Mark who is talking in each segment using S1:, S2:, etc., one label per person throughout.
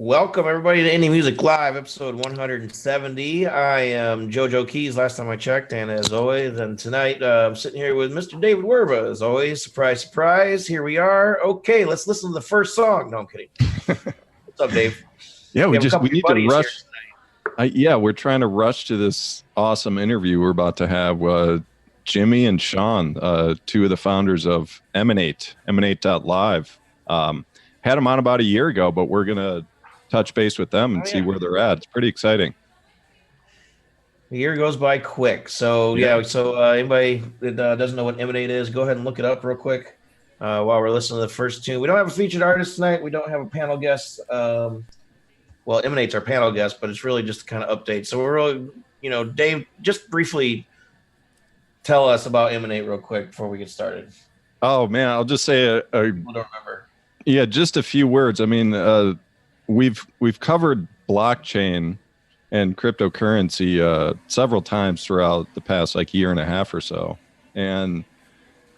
S1: Welcome everybody to Indie Music Live, episode 170. I am JoeJoeKeys, last time I checked, and as always, and tonight I'm sitting here with Mr. David Werba, as always. Surprise, surprise, here we are. Okay, let's listen to the first song. No, I'm kidding. What's up, Dave?
S2: Yeah, we need to rush. We're trying to rush to this awesome interview we're about to have. Jimmy and Sean, two of the founders of Emanate, Emanate.live. Had them on about a year ago, but we're going to touch base with them and see where they're at. It's pretty exciting.
S1: The year goes by quick. So, anybody that doesn't know what Emanate is, go ahead and look it up real quick while we're listening to the first tune. We don't have a featured artist tonight. We don't have a panel guest. Emanate's our panel guest, but it's really just kind of update. So we're really, Dave, just briefly tell us about Emanate real quick before we get started.
S2: Oh, man, I'll just say
S1: people don't remember.
S2: Yeah, just a few words. I mean, we've covered blockchain and cryptocurrency several times throughout the past year and a half or so. And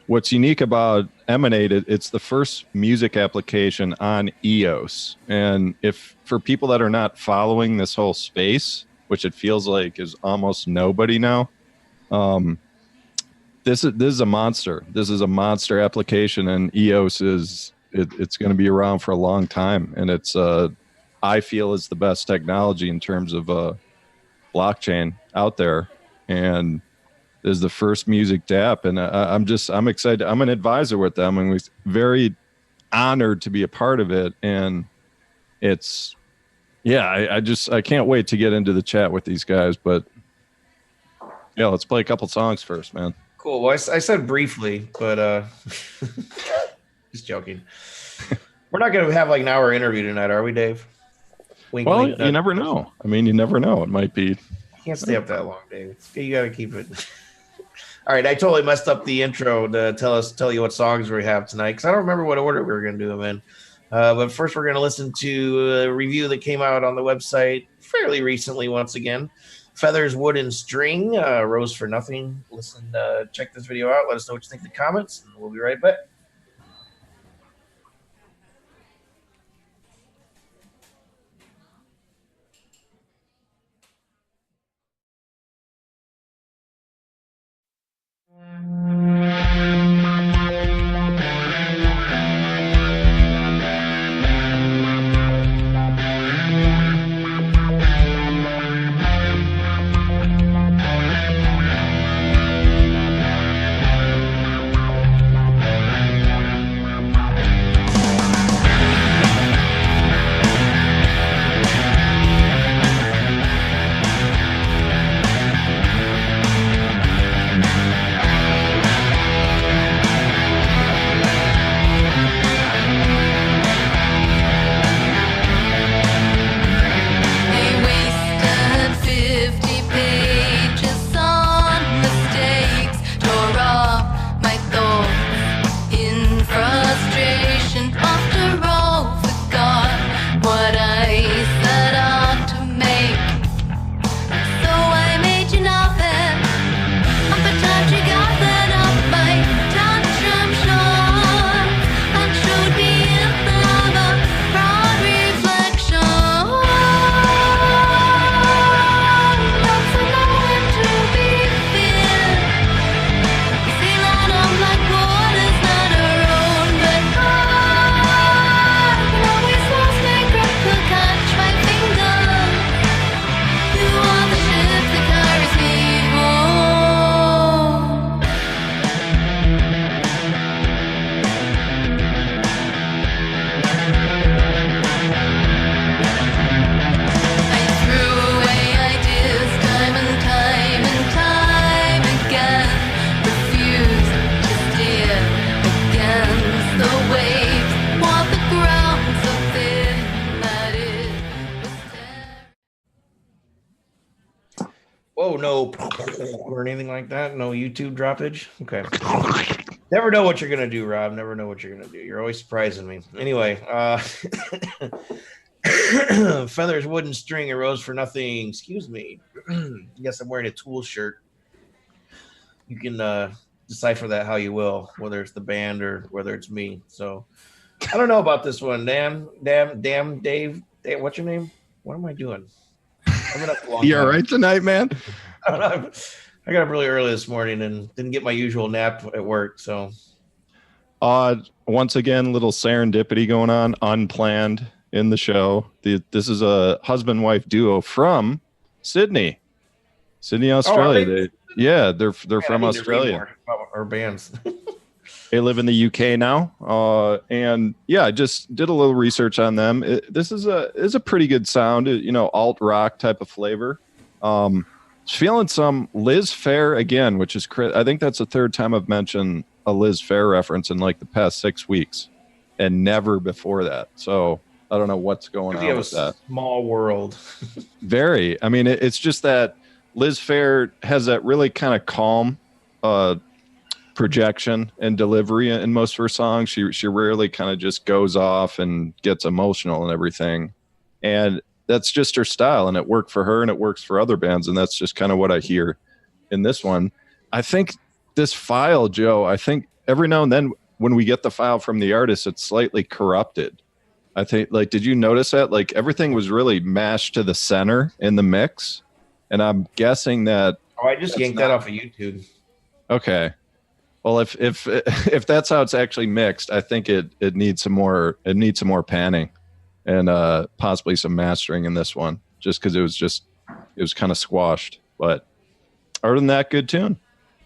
S2: what's unique about Emanate, it's the first music application on EOS. And if for people that are not following this whole space, which it feels like is almost nobody now, this is a monster. This is a monster application, and EOS it's going to be around for a long time. And it's I feel is the best technology in terms of blockchain out there. And is the first music DApp, and I'm excited. I'm an advisor with them, and we're very honored to be a part of it. And it's, I can't wait to get into the chat with these guys. But yeah, let's play a couple songs first, man.
S1: Cool. Well, I said briefly, but just joking. We're not going to have an hour interview tonight, are we, Dave?
S2: Wink, wink, you never know. I mean, you never know. It might be.
S1: You can't stay up that long, Dave. You got to keep it. All right, I totally messed up the intro to tell you what songs we have tonight, because I don't remember what order we were going to do them in. But first, we're going to listen to a review that came out on the website fairly recently. Once again, Feathers, Wood, and String, Rose for Nothing. Listen, check this video out. Let us know what you think in the comments, and we'll be right back. Oh, no, or anything like that? No YouTube droppage? Okay. Never know what you're going to do, Rob. Never know what you're going to do. You're always surprising me. Anyway, Feathers, Wood, and String, a Rose for Nothing. Excuse me. Yes, I'm wearing a Tool shirt. You can decipher that how you will, whether it's the band or whether it's me. So I don't know about this one. Damn, Dave. Hey, what's your name? What am I doing? I've been up a long
S2: You all
S1: time.
S2: right tonight, man?
S1: I don't know. I got up really early this morning and didn't get my usual nap at work. So,
S2: Once again, little serendipity going on, unplanned in the show. This is a husband-wife duo from Sydney, Australia. They're
S1: Man, I
S2: from
S1: need to read
S2: Australia.
S1: more about our bands.
S2: They live in the UK now, and yeah, I just did a little research on them. This is a pretty good sound, alt rock type of flavor. Feeling some Liz Phair again, which is I think that's the third time I've mentioned a Liz Phair reference in like the past 6 weeks, and never before that. So I don't know what's going on with that.
S1: Small world.
S2: Very. I mean, it's just that Liz Phair has that really kind of calm projection and delivery in most of her songs. She rarely kind of just goes off and gets emotional and everything. And that's just her style, and it worked for her and it works for other bands. And that's just kind of what I hear in this one. I think this file, Joe, I think every now and then when we get the file from the artist, it's slightly corrupted. I think, like, did you notice that? Like, everything was really mashed to the center in the mix. And I'm guessing that.
S1: Oh, I just yanked that off of YouTube.
S2: Okay. Well, if that's how it's actually mixed, I think it needs some more panning and possibly some mastering in this one, just because it was kind of squashed. But other than that, good tune.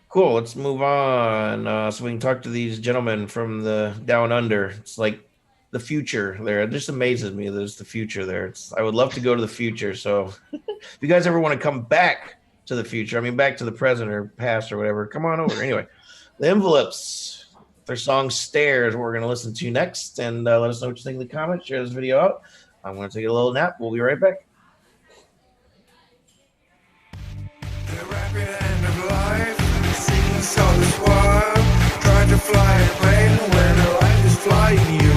S1: Cool. Let's move on so we can talk to these gentlemen from the Down Under. It's like the future there. It just amazes me there's the future there. I would love to go to the future. So if you guys ever want to come back to the future, I mean back to the present or past or whatever, come on over. Anyway. The Envlps, their song Stare is what we're going to listen to next. And let us know what you think in the comments. Share this video out. I'm going to take a little nap. We'll be right back.
S3: The rapid end of life, seeking solace while trying to fly a plane when the light is flying you.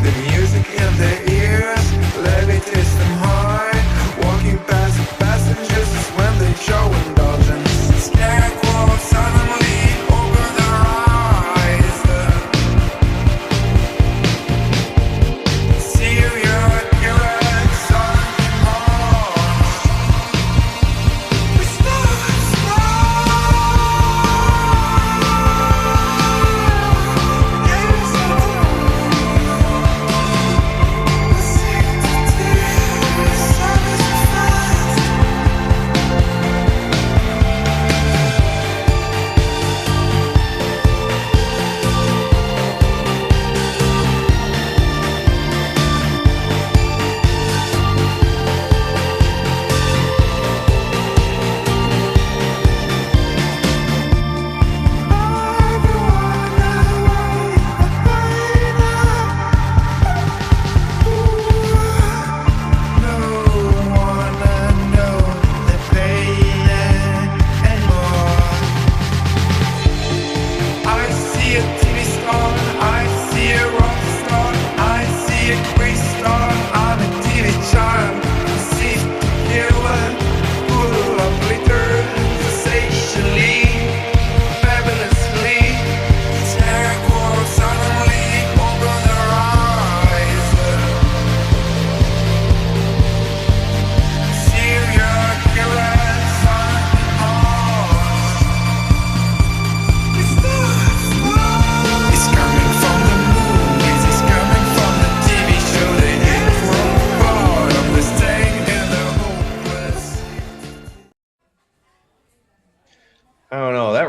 S3: The music in their ears, levitates them high. Walking past the passengers when they show indulgence. Stare quotes suddenly.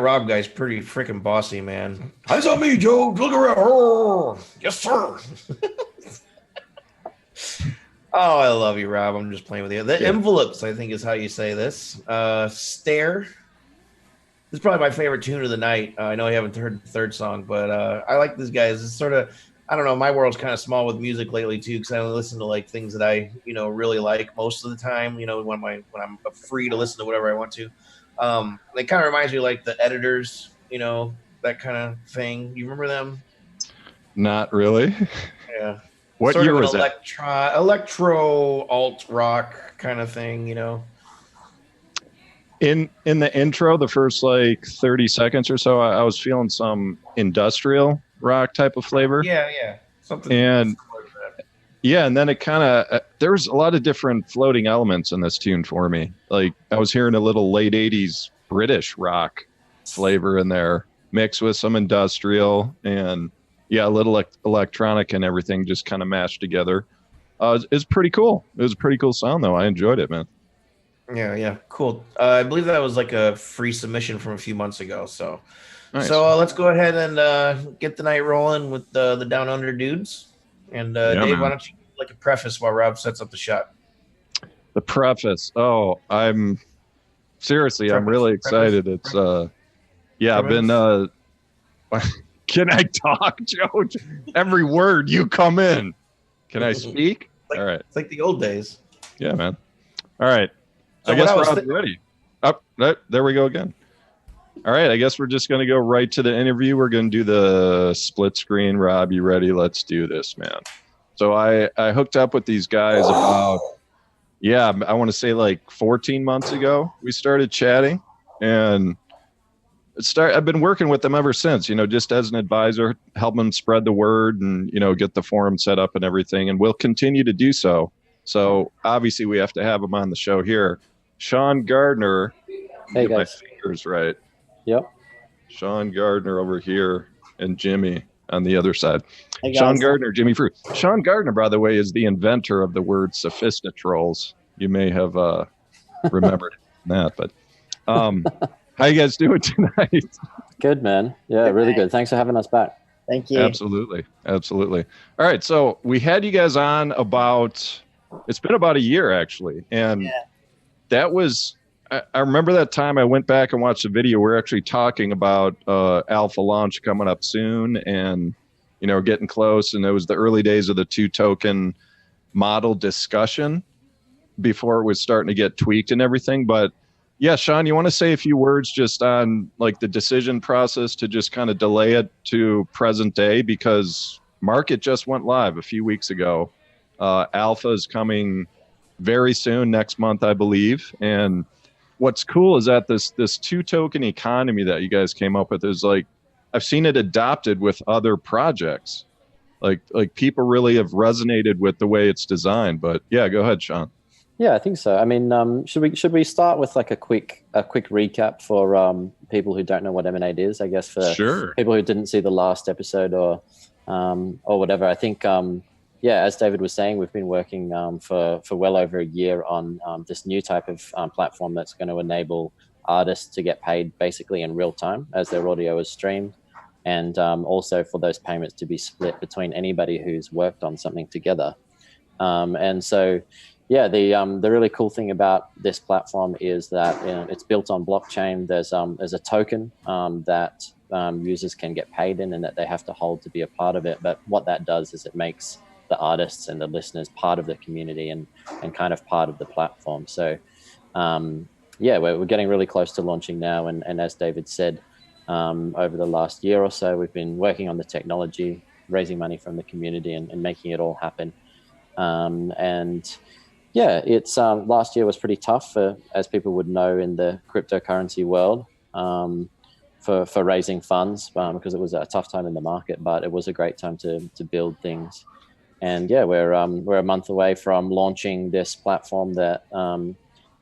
S1: Rob guy's pretty freaking bossy, man. Eyes on me, Joe. Look around. Oh, yes, sir. Oh, I love you, Rob. I'm just playing with you. The Envlps, I think, is how you say this. Stare. This is probably my favorite tune of the night. I know you haven't heard the third song, but I like these guys. It's sort of, I don't know, my world's kind of small with music lately too, because I only listen to like things that I, really like most of the time. When I'm free to listen to whatever I want to. It kind of reminds me of like the Editors, that kind of thing. You remember them?
S2: Not really.
S1: Yeah.
S2: What
S1: sort
S2: year
S1: of
S2: was that?
S1: Electro alt rock kind of thing,
S2: In the intro, the first like 30 seconds or so, I was feeling some industrial rock type of flavor.
S1: Yeah, something.
S2: And
S1: like that.
S2: Yeah, and then it kind of there's a lot of different floating elements in this tune for me. Like I was hearing a little late '80s British rock flavor in there, mixed with some industrial and yeah, a little electronic and everything just kind of mashed together. It's pretty cool. It was a pretty cool sound though. I enjoyed it, man.
S1: Yeah, cool. I believe that was like a free submission from a few months ago. So,
S2: Nice.
S1: let's go ahead and get the night rolling with the Down Under dudes. And
S2: Yeah,
S1: Dave,
S2: man.
S1: why don't you give like a preface while Rob sets up the shot?
S2: The preface. Oh, I'm seriously, I'm really excited. It's yeah, I've been can I talk, Joe? Every word you come in. Can I speak? All right.
S1: It's like the old days.
S2: Yeah, man. All right.
S1: So
S2: I guess
S1: what I was
S2: Rob's ready. Up, there we go again. All right. I guess we're just going to go right to the interview. We're going to do the split screen. Rob, you ready? Let's do this, man. So I hooked up with these guys about, yeah, I want to say like 14 months ago. We started chatting, and I've been working with them ever since, you know, just as an advisor, help them spread the word and, you know, get the forum set up and everything. And we'll continue to do so. So obviously we have to have him on the show here. Sean Gardner.
S4: Hey,
S2: get my
S4: guys.
S2: fingers right.
S4: Yep.
S2: Sean Gardner over here and Jimmy on the other side.
S4: Hey,
S2: Sean
S4: guys.
S2: Gardner, Jimmy Fruit. Sean Gardner, by the way, is the inventor of the word sophistitrolls. You may have remembered that, but how you guys doing tonight?
S4: Good, man. Yeah, really good. Thanks for having us back.
S5: Thank you.
S2: Absolutely. All right, so we had you guys on it's been about a year actually, and that was I remember that time I went back and watched the video. We're actually talking about alpha launch coming up soon, and you know, getting close, and it was the early days of the 2-token model discussion before it was starting to get tweaked and everything. But yeah, Sean, you want to say a few words just on like the decision process to just kind of delay it to present day, because market just went live a few weeks ago. Alpha is coming very soon, next month, I believe. And what's cool is that this 2-token economy that you guys came up with is like, I've seen it adopted with other projects. Like people really have resonated with the way it's designed. But yeah, go ahead, Sean.
S4: Yeah, I think so. I mean, should we start with like a quick recap for people who don't know what Emanate is? I guess for
S2: Sure.
S4: people who didn't see the last episode or whatever. I think yeah, as David was saying, we've been working for well over a year on this new type of platform that's going to enable artists to get paid basically in real time as their audio is streamed, and also for those payments to be split between anybody who's worked on something together. And so, yeah, the really cool thing about this platform is that, you know, it's built on blockchain. There's a token that users can get paid in and that they have to hold to be a part of it. But what that does is it makes the artists and the listeners part of the community and kind of part of the platform. So yeah, we're getting really close to launching now. And as David said, over the last year or so, we've been working on the technology, raising money from the community and making it all happen. And yeah, it's last year was pretty tough for, as people would know, in the cryptocurrency world, for raising funds, because it was a tough time in the market, but it was a great time to build things. And yeah, we're a month away from launching this platform that,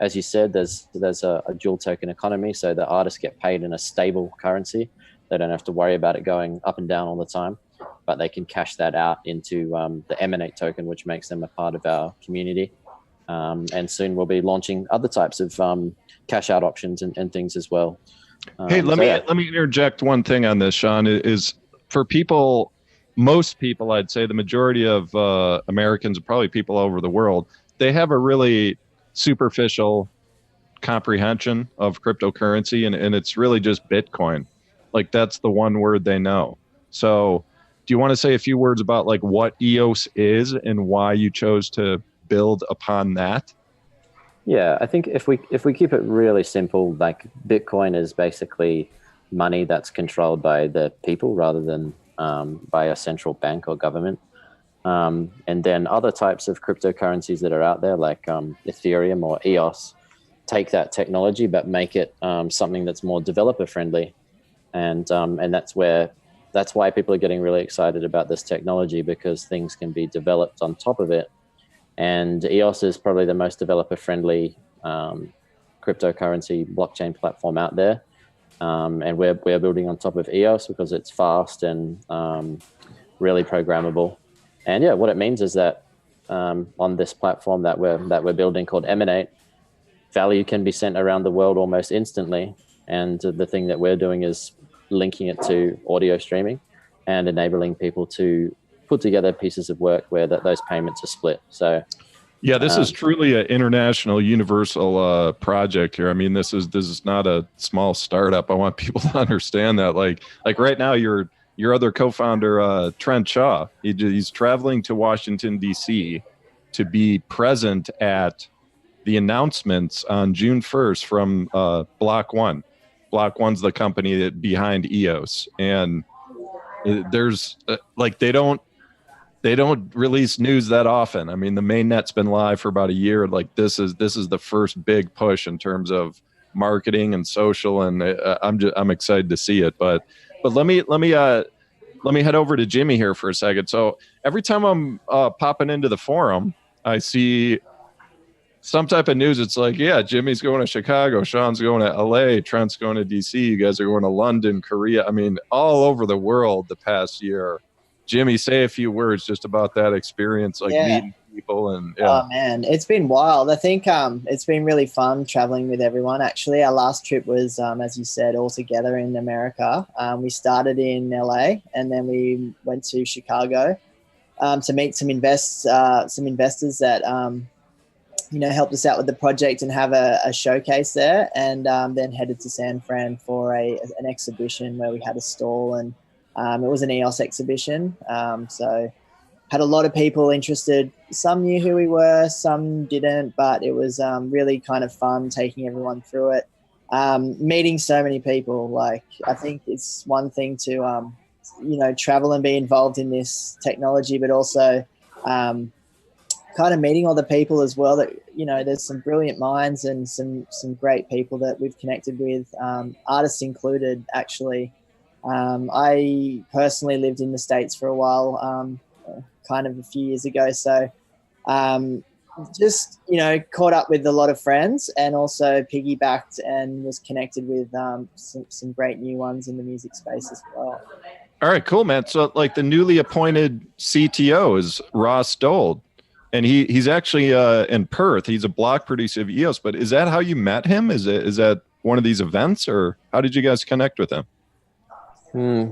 S4: as you said, there's a dual token economy, so the artists get paid in a stable currency. They don't have to worry about it going up and down all the time, but they can cash that out into the Emanate token, which makes them a part of our community. And soon we'll be launching other types of cash out options and things as well.
S2: Hey, let me interject one thing on this, Sean. Is for people, most people, I'd say the majority of Americans, probably people all over the world, they have a really superficial comprehension of cryptocurrency, and it's really just Bitcoin. Like that's the one word they know. So do you want to say a few words about like what EOS is and why you chose to build upon that?
S4: Yeah, I think if we keep it really simple, like Bitcoin is basically money that's controlled by the people rather than by a central bank or government. And then other types of cryptocurrencies that are out there, like Ethereum or EOS, take that technology but make it something that's more developer friendly. And that's where that's why people are getting really excited about this technology, because things can be developed on top of it. And EOS is probably the most developer-friendly cryptocurrency blockchain platform out there. And we're building on top of EOS because it's fast and really programmable. And yeah, what it means is that on this platform that we're building called Emanate, value can be sent around the world almost instantly. And the thing that we're doing is linking it to audio streaming and enabling people to put together pieces of work where those payments are split. So
S2: yeah, this is truly an international, universal project here. I mean, this is not a small startup. I want people to understand that. Like right now, your other co-founder, Trent Shaw, he's traveling to Washington, D.C. to be present at the announcements on June 1st from Block One. Block One's the company behind EOS, and there's they don't release news that often. I mean, the mainnet's been live for about a year. Like this is the first big push in terms of marketing and social, and I'm excited to see it. But let me head over to Jimmy here for a second. So every time I'm popping into the forum, I see some type of news. It's like, yeah, Jimmy's going to Chicago, Sean's going to LA, Trent's going to DC, you guys are going to London, Korea. I mean, all over the world the past year. Jimmy, say a few words just about that experience, meeting people. And
S5: oh man, it's been wild. I think it's been really fun traveling with everyone. Actually, our last trip was, as you said, all together in America. We started in LA and then we went to Chicago to meet some investors that helped us out with the project and have a showcase there, and then headed to San Fran for an exhibition where we had a stall, and it was an EOS exhibition. So had a lot of people interested. Some knew who we were, some didn't, but it was really kind of fun taking everyone through it. Meeting so many people. Like, I think it's one thing to, travel and be involved in this technology, but also kind of meeting all the people as well that, there's some brilliant minds and some great people that we've connected with, artists included, actually. I personally lived in the States for a while, kind of a few years ago. So just, caught up with a lot of friends and also piggybacked and was connected with some great new ones in the music space as well.
S2: All right, cool, man. So the newly appointed CTO is Ross Dold. And he's actually in Perth. He's a block producer of EOS. But is that how you met him? Is that one of these events, or how did you guys connect with him?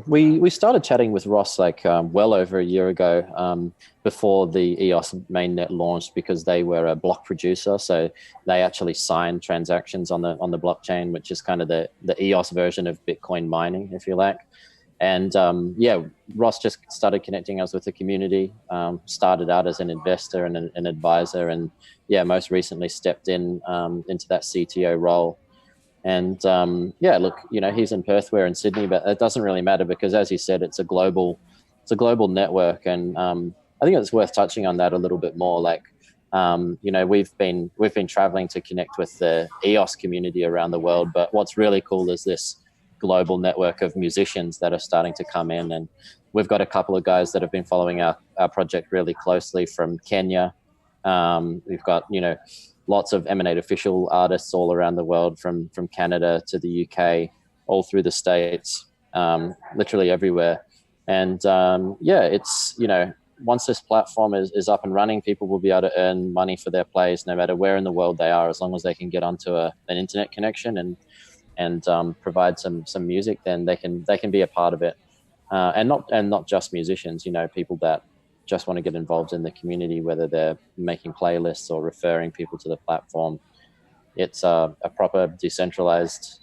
S4: We started chatting with Ross well over a year ago, before the EOS mainnet launched, because they were a block producer. So they actually signed transactions on the blockchain, which is kind of the EOS version of Bitcoin mining, if you like. And Ross just started connecting us with the community, started out as an investor and an advisor, and most recently stepped in into that CTO role. And he's in Perth, we're in Sydney, but it doesn't really matter because, as you said, it's a global network. And I think it's worth touching on that a little bit more. We've been traveling to connect with the EOS community around the world, but what's really cool is this global network of musicians that are starting to come in, and we've got a couple of guys that have been following our project really closely from Kenya. We've got lots of Emanate official artists all around the world, from Canada to the UK, all through the States, literally everywhere. And it's once this platform is up and running, people will be able to earn money for their plays no matter where in the world they are, as long as they can get onto an internet connection and provide some music. Then they can be a part of it, and not just musicians. People that just want to get involved in the community, whether they're making playlists or referring people to the platform. It's a proper decentralized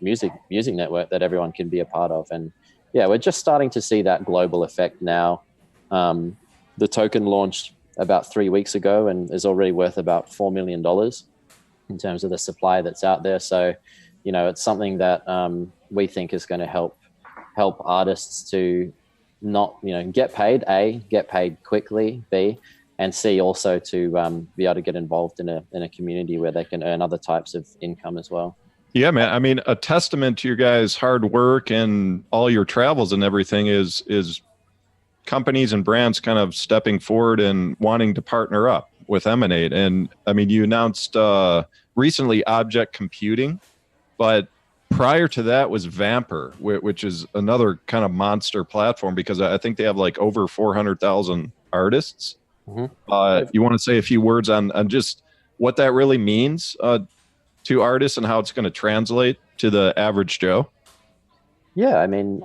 S4: music network that everyone can be a part of. And we're just starting to see that global effect now. The token launched about 3 weeks ago and is already worth about $4 million in terms of the supply that's out there. So it's something that we think is going to help artists to not, get paid quickly, B, and C, also to be able to get involved in a community where they can earn other types of income as well.
S2: Yeah, man. I mean, a testament to your guys' hard work and all your travels and everything is companies and brands kind of stepping forward and wanting to partner up with Emanate. And I mean, you announced recently object computing, but prior to that was Vamper, which is another kind of monster platform because I think they have like over 400,000 artists.
S4: Mm-hmm.
S2: You want to say a few words on just what that really means to artists and how it's going to translate to the average Joe?
S4: Yeah, I mean,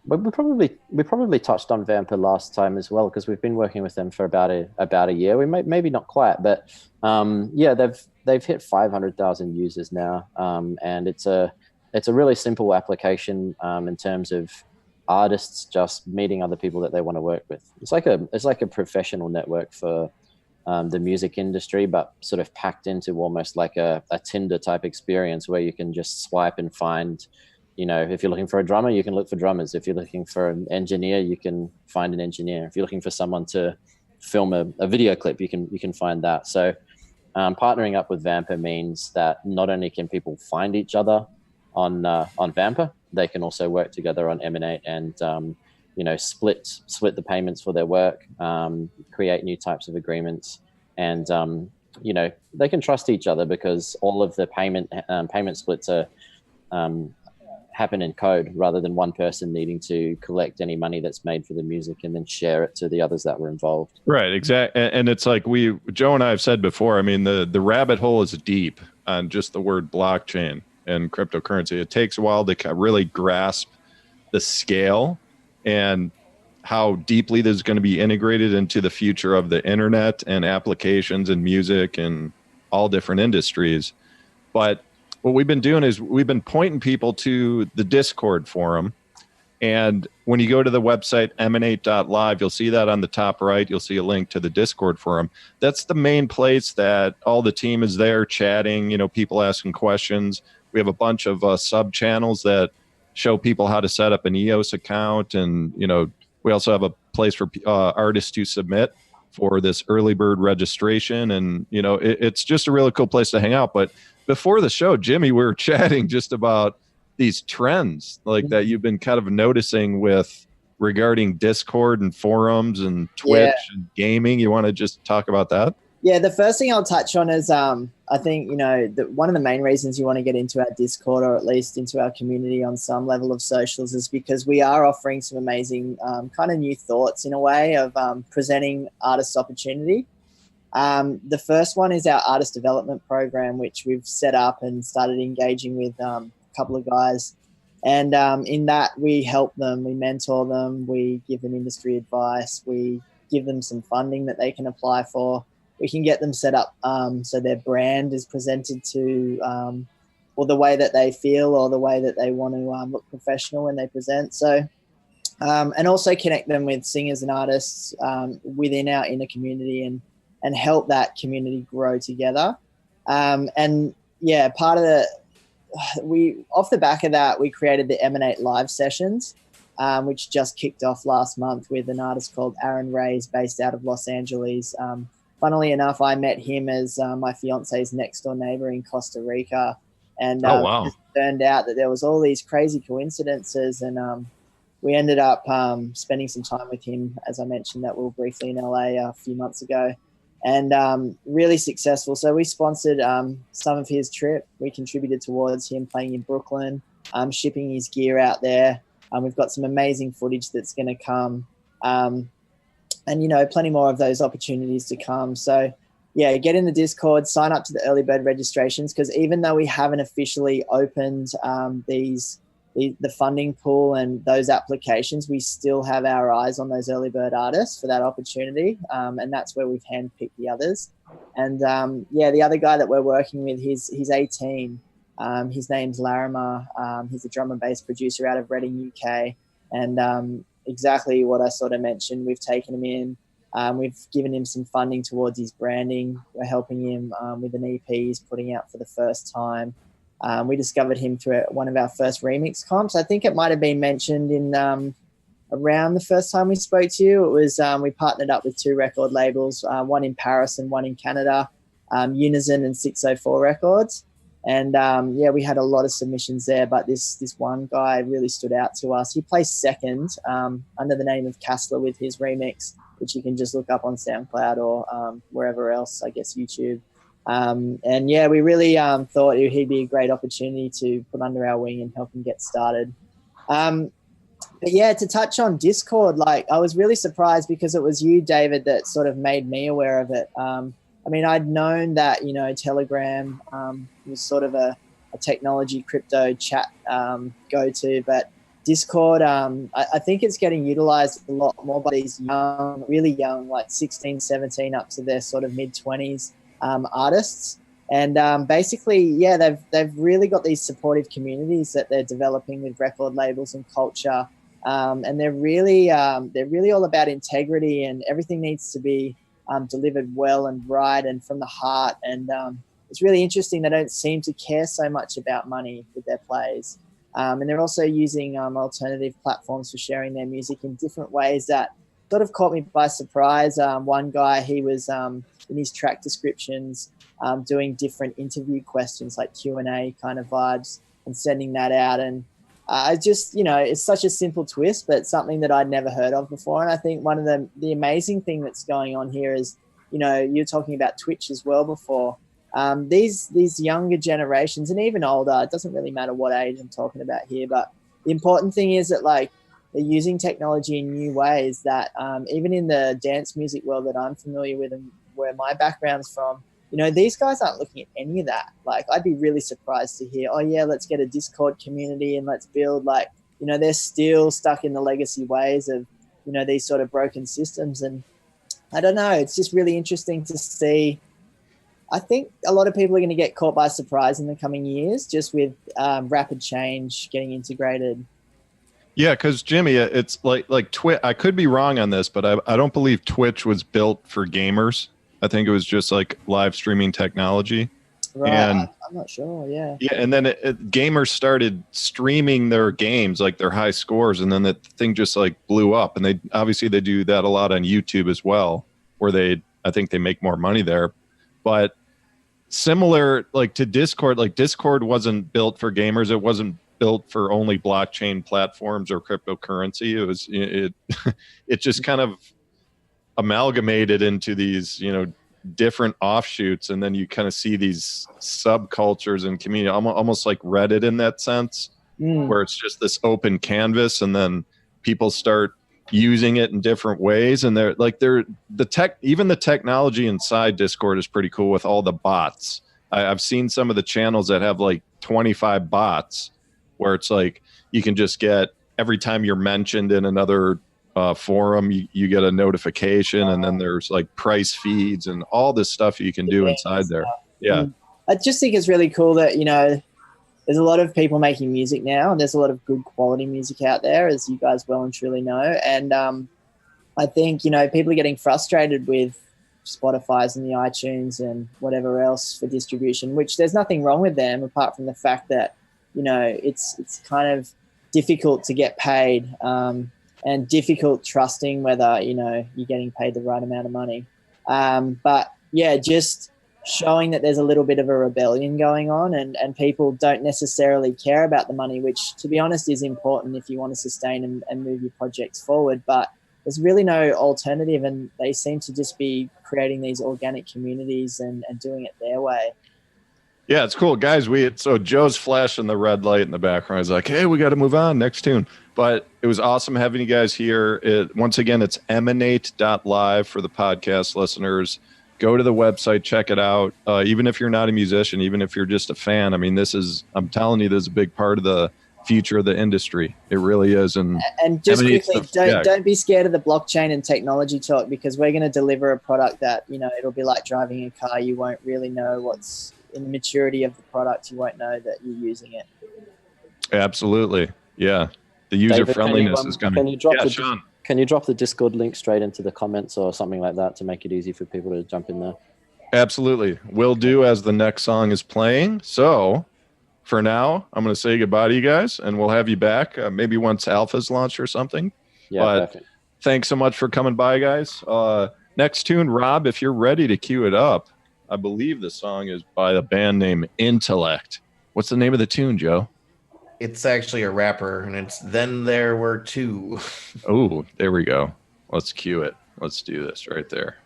S4: we probably touched on Vamper last time as well because we've been working with them for about a year. We maybe not quite, but yeah, they've hit 500,000 users now, and it's a really simple application in terms of artists just meeting other people that they want to work with. It's like a professional network for the music industry, but sort of packed into almost like a Tinder type experience where you can just swipe and find, you know, if you're looking for a drummer, you can look for drummers. If you're looking for an engineer, you can find an engineer. If you're looking for someone to film a video clip, you can find that. So partnering up with Vamper means that not only can people find each other on Vamper, they can also work together on Emanate and you know, split the payments for their work, create new types of agreements, and you know, they can trust each other because all of the payment splits are happen in code rather than one person needing to collect any money that's made for the music and then share it to the others that were involved.
S2: Right, exactly. And it's like Joe and I have said before, I mean, the rabbit hole is deep on just the word blockchain and cryptocurrency. It takes a while to really grasp the scale and how deeply this is going to be integrated into the future of the internet and applications and music and all different industries. But what we've been doing is we've been pointing people to the Discord forum. And when you go to the website, emanate.live, you'll see that on the top right. You'll see a link to the Discord forum. That's the main place that all the team is there chatting, you know, people asking questions. We have a bunch of sub channels that show people how to set up an EOS account. And, you know, we also have a place for artists to submit for this early bird registration. And, you know, it's just a really cool place to hang out. But before the show, Jimmy, we were chatting just about these trends like that you've been kind of noticing with regarding Discord and forums and Twitch and gaming. You want to just talk about that?
S5: Yeah, the first thing I'll touch on is I think, you know, one of the main reasons you want to get into our Discord or at least into our community on some level of socials is because we are offering some amazing kind of new thoughts in a way of presenting artists opportunity. The first one is our artist development program, which we've set up and started engaging with a couple of guys. And in that, we help them, we mentor them, we give them industry advice, we give them some funding that they can apply for. We can get them set up so their brand is presented to, or the way that they feel or the way that they want to look professional when they present. So, and also connect them with singers and artists within our inner community and help that community grow together. And yeah, off the back of that, we created the Emanate live sessions, which just kicked off last month with an artist called Aaron Reyes based out of Los Angeles. Funnily enough, I met him as my fiance's next door neighbor in Costa Rica. And it turned out that there was all these crazy coincidences. And we ended up spending some time with him, as I mentioned, that we were briefly in LA a few months ago. And really successful. So we sponsored some of his trip. We contributed towards him playing in Brooklyn, shipping his gear out there. We've got some amazing footage that's going to come. And, you know, plenty more of those opportunities to come. So, yeah, get in the Discord, sign up to the early bird registrations, because even though we haven't officially opened the funding pool and those applications, we still have our eyes on those early bird artists for that opportunity. And that's where we've handpicked the others. And, yeah, the other guy that we're working with, he's 18. His name's Larimer. He's a drum and bass producer out of Reading, UK. And exactly what I sort of mentioned. We've taken him in. We've given him some funding towards his branding. We're helping him with an EP he's putting out for the first time. We discovered him through one of our first remix comps. I think it might have been mentioned in around the first time we spoke to you. It was we partnered up with 2 record labels, one in Paris and one in Canada, Unison and 604 Records. And yeah, we had a lot of submissions there, but this one guy really stood out to us. He placed second under the name of Kassler with his remix, which you can just look up on SoundCloud or wherever else, I guess YouTube. And yeah, we really thought he'd be a great opportunity to put under our wing and help him get started. But yeah, to touch on Discord, like I was really surprised because it was you, David, that sort of made me aware of it. I mean, I'd known that, you know, Telegram was sort of a technology crypto chat go-to, but Discord, I think it's getting utilized a lot more by these young, really young, like 16, 17 up to their sort of mid-20s artists. And basically, yeah, they've really got these supportive communities that they're developing with record labels and culture. And they're really all about integrity, and everything needs to be delivered well and right and from the heart. And it's really interesting. They don't seem to care so much about money with their plays. And they're also using alternative platforms for sharing their music in different ways that sort of caught me by surprise. One guy, he was in his track descriptions doing different interview questions, like Q&A kind of vibes, and sending that out. And I just, you know, it's such a simple twist, but something that I'd never heard of before. And I think one of the amazing thing that's going on here is, you know, you're talking about Twitch as well before. These younger generations and even older, it doesn't really matter what age I'm talking about here, but the important thing is that, like, they're using technology in new ways that even in the dance music world that I'm familiar with and where my background's from, you know, these guys aren't looking at any of that. Like, I'd be really surprised to hear, oh yeah, let's get a Discord community and let's build, like, you know, they're still stuck in the legacy ways of, you know, these sort of broken systems. And I don't know, it's just really interesting to see. I think a lot of people are going to get caught by surprise in the coming years, just with rapid change getting integrated.
S2: Yeah, because Jimmy, it's like Twitch. I could be wrong on this, but I don't believe Twitch was built for gamers. I think it was just like live streaming technology.
S5: Right,
S2: and
S5: I'm not sure. Yeah.
S2: Yeah, and then gamers started streaming their games, like their high scores, and then the thing just like blew up. And they do that a lot on YouTube as well, where I think they make more money there. But similar, like, to Discord, like Discord wasn't built for gamers. It wasn't built for only blockchain platforms or cryptocurrency. It just kind of amalgamated into these, you know, different offshoots, and then you kind of see these subcultures and community, almost like Reddit in that sense, where it's just this open canvas, and then people start using it in different ways. And even the technology inside Discord is pretty cool with all the bots. I've seen some of the channels that have like 25 bots, where it's like you can just get, every time you're mentioned in another forum, you get a notification, and then there's like price feeds and all this stuff you can do inside there. Yeah.
S5: I just think it's really cool that, you know, there's a lot of people making music now, and there's a lot of good quality music out there, as you guys well and truly know. And I think, you know, people are getting frustrated with Spotify's and the iTunes and whatever else for distribution, which there's nothing wrong with them, apart from the fact that, you know, it's kind of difficult to get paid and difficult trusting whether, you know, you're getting paid the right amount of money. But yeah, just showing that there's a little bit of a rebellion going on, and people don't necessarily care about the money, which, to be honest, is important if you want to sustain and move your projects forward. But there's really no alternative, and they seem to just be creating these organic communities and doing it their way.
S2: Yeah, it's cool, guys. So Joe's flashing the red light in the background. He's like, "Hey, we got to move on, next tune." But it was awesome having you guys here. Once again, it's emanate.live for the podcast listeners. Go to the website, check it out. Even if you're not a musician, even if you're just a fan, I mean, I'm telling you, this is a big part of the future of the industry. It really is. And
S5: just quickly, don't be scared of the blockchain and technology talk, because we're going to deliver a product that, you know, it'll be like driving a car. You won't really know what's in the maturity of the product. You won't know that you're using it.
S2: Absolutely. Yeah. The user friendliness is coming.
S4: Can you drop the Discord link straight into the comments or something like that to make it easy for people to jump in there?
S2: Absolutely. Will do as the next song is playing. So for now, I'm going to say goodbye to you guys, and we'll have you back maybe once Alpha's launched or something.
S4: Yeah,
S2: but
S4: perfect.
S2: Thanks so much for coming by, guys. Next tune, Rob, if you're ready to cue it up. I believe the song is by a band named Intellect. What's the name of the tune, Joe?
S1: It's actually a rapper, and it's Then There Were Two.
S2: Oh, there we go. Let's cue it. Let's do this right there.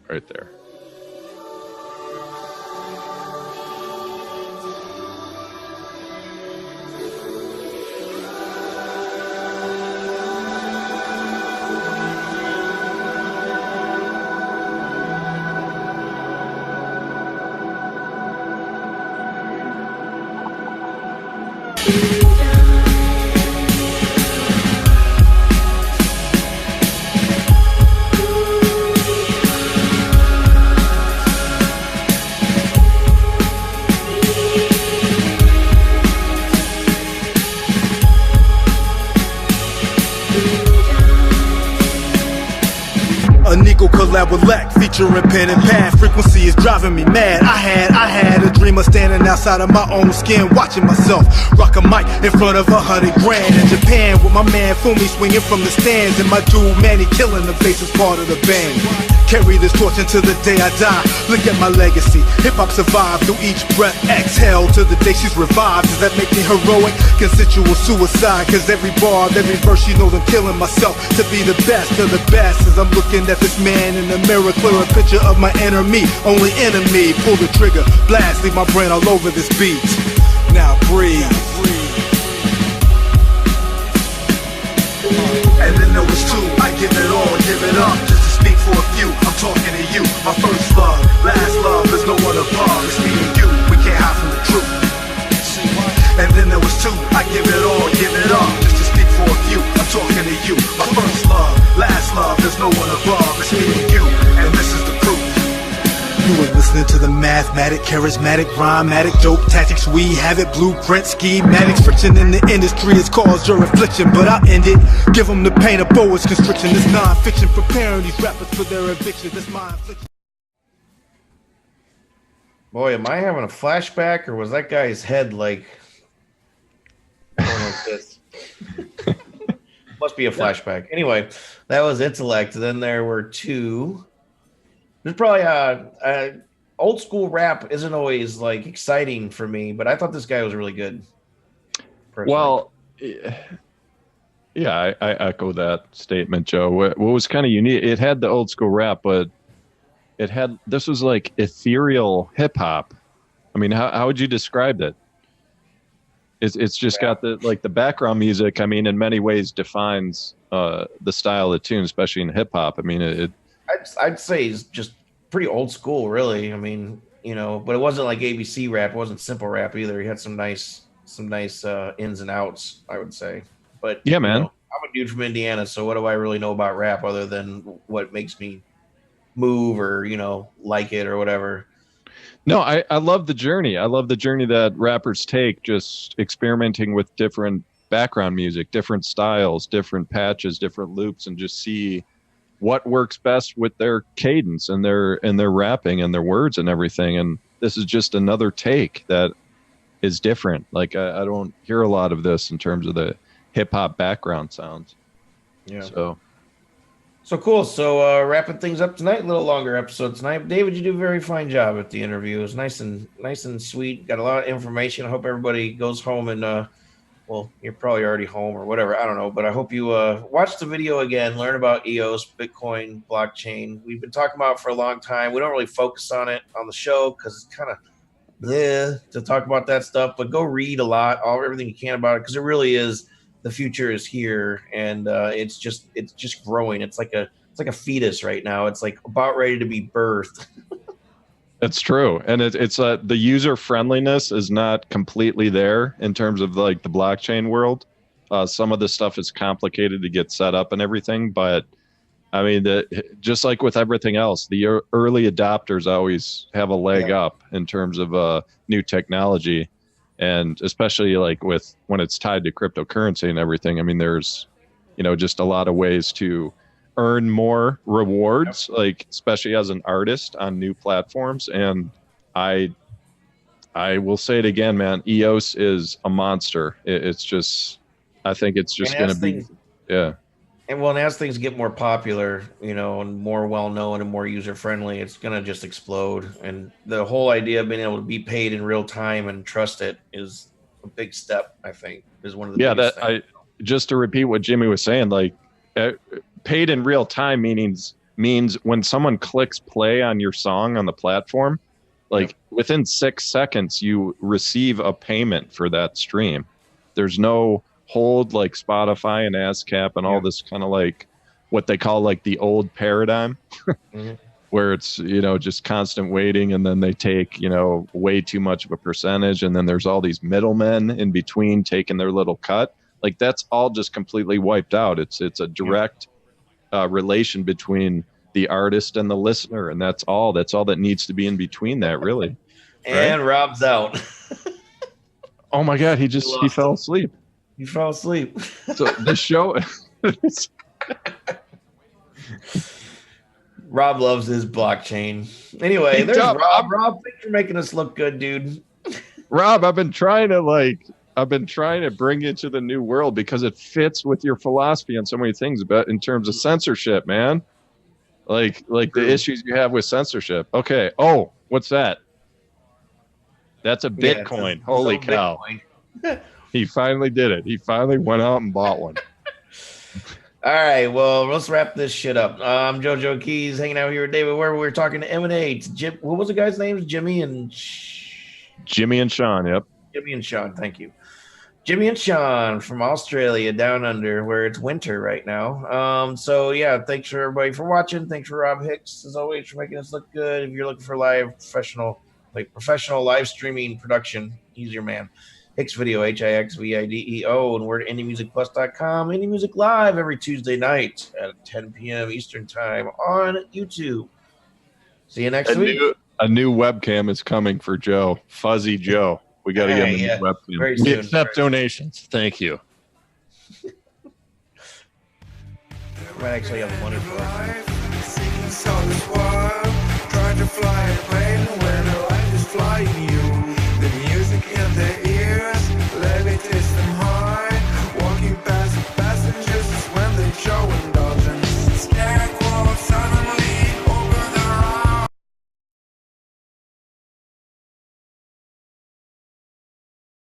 S2: Right there.
S6: collab with Leck, featuring pen and pad. Frequency is driving me mad. I had a dream of standing outside of my own skin, watching myself rock a mic in front of 100 grand in Japan, with my man Fumi swinging from the stands, and my dude Manny killing the bass as part of the band. Carry this torch until the day I die. Look at my legacy. Hip-hop survived through each breath. Exhale till the day she's revived. Does that make me heroic? Consensual suicide. Cause every bar, every verse, you know I'm killing myself to be the best of the best. As I'm looking at this man in the mirror, clear a picture of my inner me. Only enemy. Pull the trigger, blast, leave my brain all over this beat. Now breathe. And then there was two. I give it all, give it up. Speak for a few, I'm talking to you. My first love, last love, there's no one above. It's me and you, we can't hide from the truth. And then there was two, I give it all, give it up. Just to speak for a few, I'm talking to you. My first love, last love, there's no one above. It's me and you, and this is the proof. You are listening to the mathematic, charismatic, rhymatic, dope tactics. We have it, blueprint, schematics. Friction in the industry has caused your affliction, but I'll end it. Give them the pain of boa's constriction. This non-fiction, preparing these rappers for their eviction. This my affliction.
S1: Boy, am I having a flashback, or was that guy's head like going like this? Must be a flashback. Anyway, that was Intellect. Then there were two. There's probably old school rap isn't always like exciting for me, but I thought this guy was really good. Personally.
S2: Well, yeah, I echo that statement, Joe. What was kind of unique, it had the old school rap, but this was like ethereal hip hop. I mean, how would you describe it? It's just got the background music. I mean, in many ways defines the style of tune, especially in hip hop. I mean,
S1: I'd say it's just pretty old school, really. I mean, you know, but it wasn't like ABC rap. It wasn't simple rap either. He had some nice ins and outs, I would say. But
S2: yeah, man,
S1: you know, I'm a dude from Indiana, so what do I really know about rap other than what makes me move or, you know, like it or whatever?
S2: No, I love the journey. I love the journey that rappers take, just experimenting with different background music, different styles, different patches, different loops, and just see what works best with their cadence and their rapping and their words and everything. And this is just another take that is different. Like I don't hear a lot of this in terms of the hip hop background sounds.
S1: Yeah. So cool. So wrapping things up tonight, a little longer episode tonight. David, you do a very fine job at the interview. It was nice and sweet. Got a lot of information. I hope everybody goes home and well, you're probably already home or whatever. I don't know. But I hope you watch the video again, learn about EOS, Bitcoin, blockchain. We've been talking about it for a long time. We don't really focus on it on the show because it's kind of bleh to talk about that stuff. But go read a lot, everything you can about it, because it really is. The future is here, and it's just growing. It's like a fetus right now. It's like about ready to be birthed.
S2: That's true, and it's the user friendliness is not completely there in terms of like the blockchain world. Some of the stuff is complicated to get set up and everything, but I mean, just like with everything else, the early adopters always have a leg up in terms of new technology, and especially like when it's tied to cryptocurrency and everything. I mean, there's just a lot of ways to earn more rewards, like especially as an artist on new platforms. And I will say it again, man, EOS is a monster. It's just, I think it's just going to be, yeah.
S1: And well, and as things get more popular, you know, and more well-known and more user-friendly, it's going to just explode. And the whole idea of being able to be paid in real time and trust it is a big step, I think, is one of the biggest things.
S2: Just to repeat what Jimmy was saying, like paid in real time means when someone clicks play on your song on the platform, like within 6 seconds, you receive a payment for that stream. There's no hold like Spotify and ASCAP and all this kind of like what they call like the old paradigm where it's, you know, just constant waiting, and then they take, you know, way too much of a percentage, and then there's all these middlemen in between taking their little cut. Like that's all just completely wiped out. It's a direct relation between the artist and the listener, and that's all that needs to be in between that, really.
S1: And Rob's out.
S2: Oh my God, he fell asleep.
S1: You fell asleep.
S2: So the show.
S1: Rob loves his blockchain. Anyway, there's Rob. Rob, thanks for making us look good, dude.
S2: Rob, I've been trying to bring you to the new world because it fits with your philosophy on so many things about in terms of censorship, man. Like the issues you have with censorship. Okay. Oh, what's that? That's a Bitcoin.
S1: Yeah,
S2: Holy cow.
S1: Bitcoin.
S2: He finally did it. He finally went out and bought one.
S1: All right, well, let's wrap this shit up. I'm JoeJoeKeys, hanging out here with David Werba. We're talking to Emanate. What was the guy's name? Jimmy and
S2: Sean, yep.
S1: Jimmy and Sean, thank you. Jimmy and Sean from Australia, down under, where it's winter right now. So, yeah, thanks for everybody for watching. Thanks for Rob Hicks, as always, for making us look good. If you're looking for professional live streaming production, he's your man. Hixvideo, Hixvideo, and we're at IndieMusicPlus.com. Indie Music Live every Tuesday night at 10 p.m. Eastern Time on YouTube. See you next week.
S2: A new webcam is coming for Joe. Fuzzy Joe. We got to get him a new webcam.
S7: We accept donations. Thank you.
S1: Might actually have money for it.